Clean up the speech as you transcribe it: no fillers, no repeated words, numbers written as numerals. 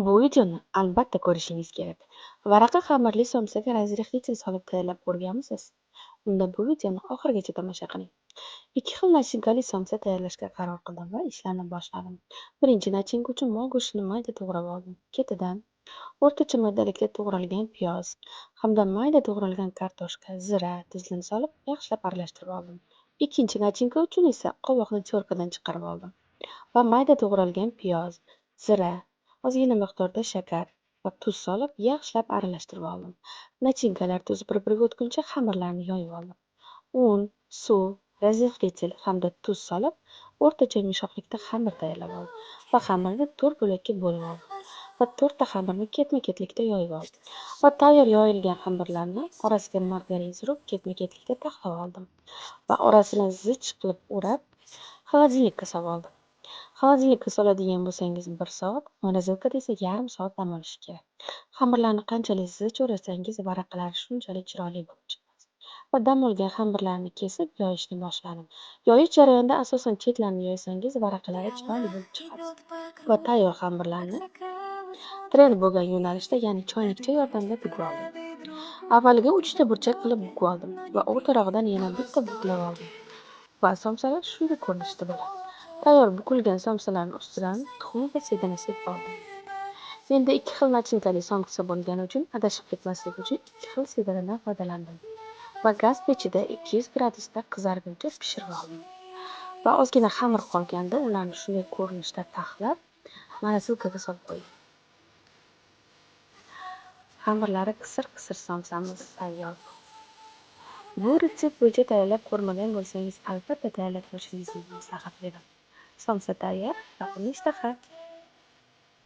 Bu videoni albatta ko'rishingiz kerak. Varaqa xamirli somsaga razrexитель solib tayyorlab ko'rganmisiz? Unda bu videoni oxirigacha tomosha qiling. Ikki xil nachinkali somsa tayyorlashga qaror qildim va ishlarni boshladim. Birinchi nachinka uchun mol go'shtini mayda to'g'rab oldim. Ketidan o'rtacha maydalikda to'g'ralgan piyoz hamda mayda to'g'ralgan kartoshka, zira, tuzini solib yaxshilab aralashtirib oldim. Ikkinchi nachinka uchun esa qovoqni cho'rkadan chiqarib oldim va mayda to'g'ralgan piyoz, zira, ozgina miqdorda shakar va tuz solib yaxshilab aralashtirib oldim. Nachinkalar tuz bir-biriga o'tguncha xamirlarni yoyib oldim. Un, suv, razrexитель hamda tuz solib o'rtacha yumshoqlikda xamir tayyorlab oldim va xamirni 4 bo'lakka bo'lib oldim va 4 ta xamirni ketma-ketlikda yoyib oldim va tayyor yoyilgan xamirlarni orasiga margarin surib ketma-ketlikda taxlab oldim va orasini zich qilib o'rab xolodilnikka solib oldim. Xolodilnikka soladigan bo'lsangiz 1 soat, morozilkada esa yarim soat dam olishi kerak. Xamirlarni qanchalik zich o'rasangiz, varaqalari shunchalik chiroyli bo'lib chiqadi. Va dam olgan xamirlarni kesib yoyishni boshladim. Yoyish jarayonida asosan chetlarini yoysangiz, varaqalari chiroyli bo'lib chiqadi. Va tayyor xamirlarni trend bo'lgan yo'nalishda, ya'ni choynakcha yordamida bukib oldim. Avvaliga 3 ta burchak qilib bukib oldim va o'rtarog'idan yana bitta buklab oldim. Va somsalar shunday ko'rinishda bo'ladi. Tayyor bukilgan somsalarni ustidan tuxum va sedana sepib oldim. Menda ikki xil nachinkali somsa bo'lgani uchun adashib ketmaslik uchun ikki xil sedanadan foydalandim va gaz pechida 200 gradusda qizarguncha pishirib oldim. Va ozgina xamir qolganda ularni shunday ko'rinishda taxlab, morosilkaga solib qo'ydim. Xamirlari qisir-qisir somsamiz tayyor. Bu retsept bo'yicha tayyorlab ko'rmagan bo'lsangiz, albatta tayyorlab ko'rishingizni maslahat beraman. Somsa tayyor, yoqimli ishtaha!